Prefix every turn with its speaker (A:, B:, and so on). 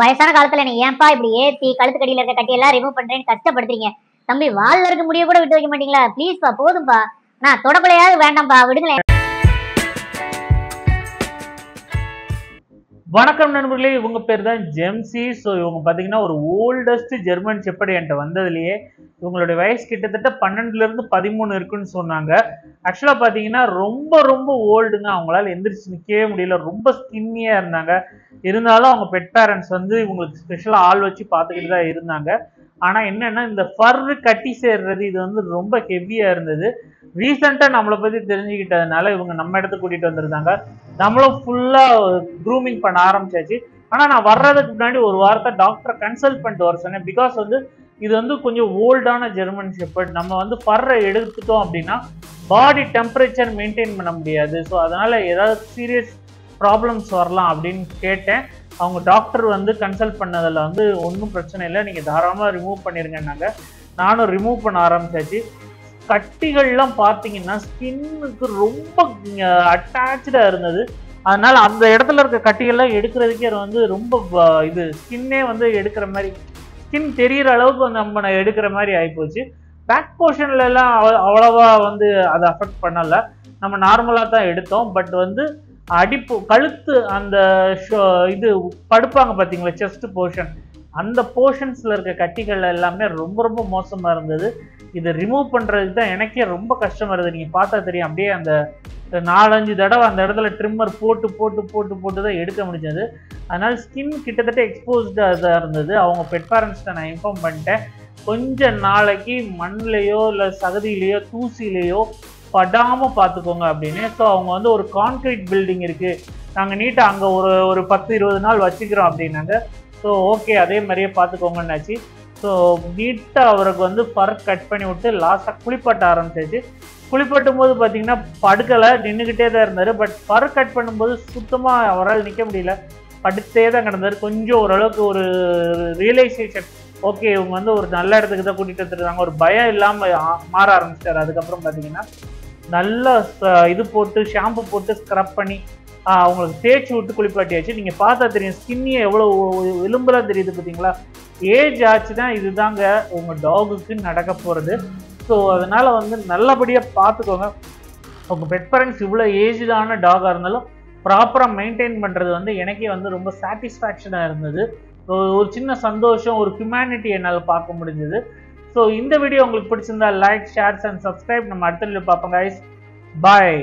A: வயசான காலத்துல நீ ஏன்பா இப்படி ஏத்தி கழுத்து கடியில இருக்க கட்டி எல்லாம் ரிமூவ் பண்றேன்னு கஷ்டப்படுத்துறீங்க. தம்பி வால்ல இருக்க முடிய கூட விட்டு வைக்க மாட்டீங்களா? ப்ளீஸ்ப்பா போதும்பா. நான் தொடக்குலையாவது வேண்டாம்ப்பா விடுங்களேன்.
B: வணக்கம் நண்பர்களே, இவங்க பேர் தான் ஜெம்சி. ஸோ இவங்க பார்த்தீங்கன்னா ஒரு ஓல்டஸ்ட் ஜெர்மன் ஷெப்பர்ட் என்கிட்ட வந்ததுலேயே. இவங்களுடைய வயசு கிட்டத்தட்ட 12லேருந்து 13 இருக்குன்னு சொன்னாங்க. ஆக்சுவலாக பார்த்தீங்கன்னா ரொம்ப ரொம்ப ஓல்டுங்க. அவங்களால எந்திரிச்சு நிற்கவே முடியல. ரொம்ப ஸ்கின்னியாக இருந்தாங்க. இருந்தாலும் அவங்க பெட் பேரண்ட்ஸ் வந்து இவங்களுக்கு ஸ்பெஷலாக ஆள் வச்சு பார்த்துக்கிட்டு தான் இருந்தாங்க. ஆனால் என்னென்னா இந்த ஃபர்ரு கட்டி சேர்றது இது வந்து ரொம்ப ஹெவியாக இருந்தது. ரீசெண்டாக நம்மளை பற்றி தெரிஞ்சுக்கிட்டதுனால இவங்க நம்ம இடத்துக்கு கூட்டிகிட்டு வந்திருந்தாங்க. நம்மளும் ஃபுல்லாக க்ரூமிங் பண்ண ஆரம்பிச்சாச்சு. ஆனால் நான் வர்றதுக்கு முன்னாடி ஒரு வாரத்தை டாக்டரை கன்சல்ட் பண்ணிட்டு வர சொன்னேன். பிகாஸ் வந்து இது வந்து கொஞ்சம் ஓல்டான ஜெர்மன் ஷெப்பர்ட். நம்ம வந்து ஃபர்ரை எடுத்துட்டோம் அப்படின்னா பாடி டெம்பரேச்சர் மெயின்டைன் பண்ண முடியாது. ஸோ அதனால் ஏதாவது சீரியஸ் ப்ராப்ளம்ஸ் வரலாம் அப்படின்னு கேட்டேன். அவங்க டாக்டர் வந்து கன்சல்ட் பண்ணதில் வந்து ஒன்றும் பிரச்சனை இல்லை, நீங்கள் தாராளமாக ரிமூவ் பண்ணிடுங்கன்னாங்க. நானும் ரிமூவ் பண்ண ஆரம்பிச்சாச்சு. கட்டிகள்லாம் பார்த்தீங்கன்னா ஸ்கின்னுக்கு ரொம்ப அட்டாச்சாக இருந்தது. அதனால அந்த இடத்துல இருக்க கட்டிகள்லாம் எடுக்கிறதுக்கே வந்து ரொம்ப இது ஸ்கின்னே வந்து எடுக்கிற மாதிரி, ஸ்கின் தெரிகிற அளவுக்கு வந்து நம்ம எடுக்கிற மாதிரி ஆகிப்போச்சு. பேக் போர்ஷன்லலாம் அவ்வளோவா வந்து அதை அஃபெக்ட் பண்ணலை. நம்ம நார்மலாக தான் எடுத்தோம். பட் வந்து கழுத்து அந்த இது படுப்பாங்க பார்த்தீங்களா, செஸ்ட் போர்ஷன், அந்த போர்ஷன்ஸில் இருக்க கட்டிகள் எல்லாமே ரொம்ப ரொம்ப மோசமாக இருந்தது. இதை ரிமூவ் பண்ணுறதுக்கு தான் எனக்கே ரொம்ப கஷ்டம் வருது. நீங்கள் பார்த்தா தெரியும், அப்படியே அந்த 4-5 தடவை அந்த இடத்துல ட்ரிம்மர் போட்டு போட்டு போட்டு போட்டு தான் எடுக்க முடிஞ்சது. அதனால் ஸ்கின் கிட்டத்தட்ட எக்ஸ்போஸ்டாக தான் இருந்தது. அவங்க பெட் பேரண்ட்ஸ்கிட்ட நான் இன்ஃபார்ம் பண்ணிட்டேன், கொஞ்சம் நாளைக்கு மண்ணிலையோ இல்லை சகதியிலையோ தூசிலையோ படாமல் பார்த்துக்கோங்க அப்படின்னு. ஸோ அவங்க வந்து ஒரு கான்கிரீட் பில்டிங் இருக்குது, நாங்கள் நீட்டாக அங்கே ஒரு 10-20 நாள் வச்சுக்கிறோம் அப்படின்னாங்க. ஸோ ஓகே, அதே மாதிரியே பார்த்துக்கோங்கன்னாச்சு. ஸோ நீட்டாக அவருக்கு வந்து ஃபர் கட் பண்ணி விட்டு லாஸ்ட்டாக குளிப்பாட்ட ஆரம்பிச்சாச்சு. குளிப்பாட்டும் போது பார்த்தீங்கன்னா படுக்கலை, நின்றுக்கிட்டே தான் இருந்தார். பட் ஃபர் கட் பண்ணும்போது சுத்தமாக அவரால் நிற்க முடியல, படுத்தே தான் கிடந்தார். கொஞ்சம் ஓரளவுக்கு ஒரு ரியலைசேஷன், ஓகே இவங்க வந்து ஒரு நல்ல இடத்துக்கு தான் கூட்டிகிட்டு வந்துருக்காங்க, ஒரு பயம் இல்லாமல் மாற ஆரம்பிச்சிட்டார். அதுக்கப்புறம் பார்த்தீங்கன்னா நல்லா இது போட்டு ஷாம்பு போட்டு ஸ்க்ரப் பண்ணி அவங்களுக்கு தேய்ச்சி விட்டு குளிப்பாட்டியாச்சு. நீங்கள் பார்த்தா தெரியும் ஸ்கின்னியே எவ்வளோ எலும்புலாம் தெரியுது பார்த்தீங்களா. ஏஜ் ஆச்சு தான் இதுதாங்க உங்கள் டாகுக்கு நடக்க போகிறது. ஸோ அதனால் வந்து நல்லபடியாக பார்த்துக்கோங்க. உங்கள் பெட் பேரண்ட்ஸ் இவ்வளோ ஏஜ்டான டாகாக இருந்தாலும் ப்ராப்பராக மெயின்டைன் பண்ணுறது வந்து எனக்கே வந்து ரொம்ப சாட்டிஸ்ஃபேக்ஷனாக இருந்தது. ஒரு சின்ன சந்தோஷம், ஒரு ஹியூமனிட்டி என்னால் பார்க்க முடிஞ்சது. ஸோ இந்த வீடியோ உங்களுக்கு பிடிச்சிருந்தா லைக், ஷேர்ஸ் அண்ட் சப்ஸ்கிரைப். நம்ம அடுத்த வீடியோ பார்ப்போம் கைஸ். பாய்.